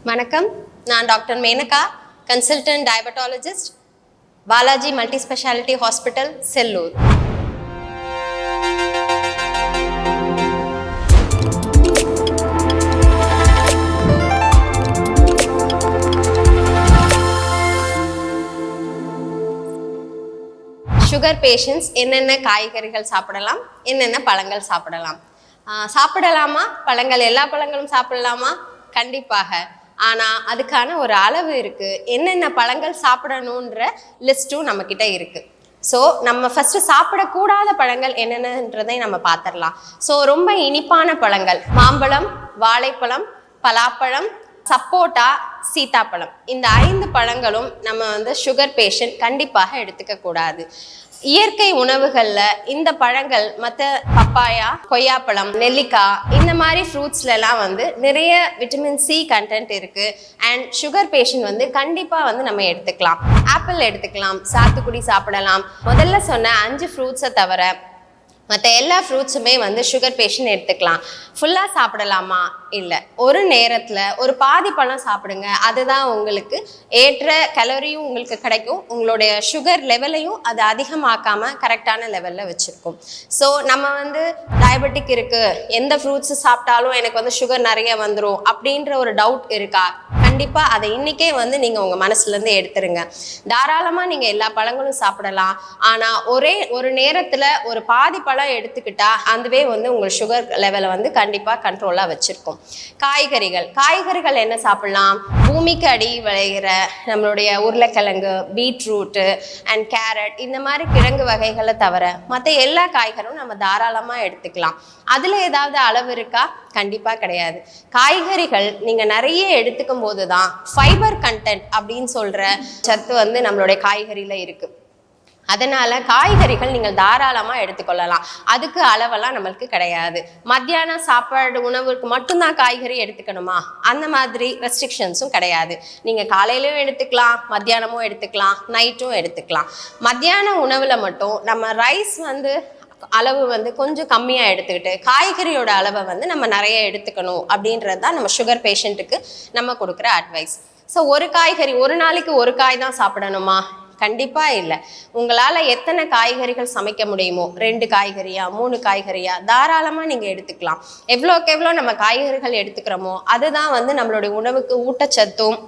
வணக்கம், நான் doctor Menaka, consultant diabetologist, Balaji multi speciality hospital, Sellur. Sugar patients என்னென்ன காய்கறிகள் சாப்பிடலாம், என்னென்ன பழங்கள் சாப்பிடலாம்? சாப்பிடலாமா? பழங்கள் எல்லா பழங்களும் சாப்பிடலாமா? கண்டிப்பாக. ஆனால் அதுக்கான ஒரு அளவு இருக்குது. என்னென்ன பழங்கள் சாப்பிடணுன்ற லிஸ்ட்டும் நம்மக்கிட்ட இருக்குது. ஸோ நம்ம ஃபஸ்ட்டு சாப்பிடக்கூடாத பழங்கள் என்னென்னன்றதை நம்ம பார்த்துடலாம். ஸோ ரொம்ப இனிப்பான பழங்கள் மாம்பழம், வாழைப்பழம், பலாப்பழம், சப்போட்டா, சீத்தாப்பழம், இந்த 5 பழங்களும் நம்ம சுகர் பேஷண்ட் கண்டிப்பாக எடுத்துக்க கூடாது. இயற்கை உணவுகளில் இந்த பழங்கள் மற்ற பப்பாயா, கொய்யாப்பழம், நெல்லிக்காய், இந்த மாதிரி ஃப்ரூட்ஸ்லாம் நிறைய விட்டமின் சி கண்டென்ட் இருக்குது. அண்ட் சுகர் பேஷண்ட் கண்டிப்பாக நம்ம எடுத்துக்கலாம். ஆப்பிள் எடுத்துக்கலாம், சாத்துக்குடி சாப்பிடலாம். முதல்ல சொன்ன 5 ஃப்ரூட்ஸை தவிர மற்ற எல்லா ஃப்ரூட்ஸுமே சுகர் பேஷண்ட் எடுத்துக்கலாம். ஃபுல்லாக சாப்பிடலாமா? இல்லை. ஒரு நேரத்தில் ஒரு பாதி பழம் சாப்பிடுங்க. அதுதான் உங்களுக்கு ஏற்ற கலோரியும் உங்களுக்கு கிடைக்கும், உங்களுடைய சுகர் லெவலையும் அது அதிகமாக்காமல் கரெக்டான லெவலில் வச்சுருக்கும். ஸோ நம்ம டயபெட்டிக் இருக்குது, எந்த ஃப்ரூட்ஸு சாப்பிட்டாலும் எனக்கு சுகர் நிறைய வந்துடும் அப்படின்ற ஒரு டவுட் இருக்கா? கண்டிப்பாக அதை இன்றைக்கே நீங்கள் உங்கள் மனசுலேருந்து எடுத்துருங்க. தாராளமாக நீங்கள் எல்லா பழங்களும் சாப்பிடலாம். ஆனால் ஒரு நேரத்தில் ஒரு பாதி பழம் எடுத்துக்கிட்டா அதுவே உங்கள் சுகர் லெவலை கண்டிப்பாக கண்ட்ரோலாக வச்சுருக்கும். காய்கறிகள் என்ன சாப்பிடலாம்? பூமிக்கு அடி விளைகிற நம்மளுடைய உருளைக்கிழங்கு, பீட்ரூட்டு அண்ட் கேரட், இந்த மாதிரி கிழங்கு வகைகளை தவிர மற்ற எல்லா காய்கறியும் நம்ம தாராளமாக எடுத்துக்கலாம். அதில் ஏதாவது அளவு இருக்கா? கண்டிப்பாக கிடையாது. காய்கறிகள் நீங்கள் நிறைய எடுத்துக்கும் போது தான் ஃபைபர் கண்டென்ட் அப்படின்னு சொல்கிற சத்து நம்மளுடைய காய்கறியில் இருக்குது. அதனால் காய்கறிகள் நீங்கள் தாராளமாக எடுத்துக்கொள்ளலாம். அதுக்கு அளவெல்லாம் நம்மளுக்கு கிடையாது. மத்தியானம் சாப்பாடு உணவுக்கு மட்டும்தான் காய்கறி எடுத்துக்கணுமா? அந்த மாதிரி ரெஸ்ட்ரிக்ஷன்ஸும் கிடையாது. நீங்கள் காலையிலையும் எடுத்துக்கலாம், மத்தியானமும் எடுத்துக்கலாம், நைட்டும் எடுத்துக்கலாம். மத்தியான உணவில் மட்டும் நம்ம ரைஸ் அளவு கொஞ்சம் கம்மியாக எடுத்துக்கிட்டு காய்கறியோட அளவை நம்ம நிறைய எடுத்துக்கணும் அப்படின்றது தான் நம்ம சுகர் பேஷண்ட்டுக்கு நம்ம கொடுக்குற அட்வைஸ். ஸோ ஒரு காய்கறி, ஒரு நாளைக்கு ஒரு காய் தான் சாப்பிடணுமா? கண்டிப்பாக இல்லை. உங்களால் எத்தனை காய்கறிகள் சமைக்க முடியுமோ, 2 காய்கறியா 3 காய்கறியா தாராளமாக நீங்கள் எடுத்துக்கலாம். எவ்வளோக்கு எவ்வளோ நம்ம காய்கறிகள் எடுத்துக்கிறோமோ அதுதான் நம்மளுடைய உணவுக்கு ஊட்டச்சத்தும்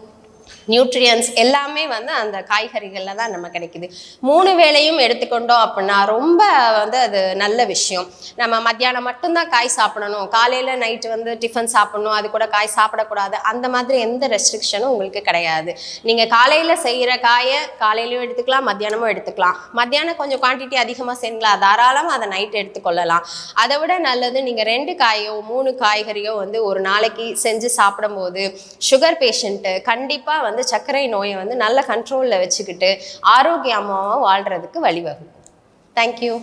நியூட்ரியன்ஸ் எல்லாமே அந்த காய்கறிகளில் தான் நம்ம கிடைக்குது. 3 வேளையும் எடுத்துக்கொண்டோம் அப்படின்னா ரொம்ப அது நல்ல விஷயம். நம்ம மத்தியானம் மட்டும்தான் காய் சாப்பிடணும், காலையில் நைட்டு டிஃபன் சாப்பிடணும், அது கூட காய் சாப்பிடக்கூடாது, அந்த மாதிரி எந்த ரெஸ்ட்ரிக்ஷனும் உங்களுக்கு கிடையாது. நீங்கள் காலையில் செய்கிற காயை காலையிலையும் எடுத்துக்கலாம், மத்தியானமும் எடுத்துக்கலாம். மத்தியானம் கொஞ்சம் குவான்டிட்டி அதிகமாக செய்யலாம், தாராளமாக அதை நைட்டு எடுத்துக்கொள்ளலாம். அதை விட நல்லது நீங்கள் 2 காயோ 3 காய்கறியோ ஒரு நாளைக்கு செஞ்சு சாப்பிடும்போது சுகர் பேஷண்ட்டு கண்டிப்பாக சர்க்கரை நோயை நல்ல கண்ட்ரோலில் வச்சுக்கிட்டு ஆரோக்கியமாக வாழ்கிறதுக்கு வழிவகுக்கும். தேங்க்யூ.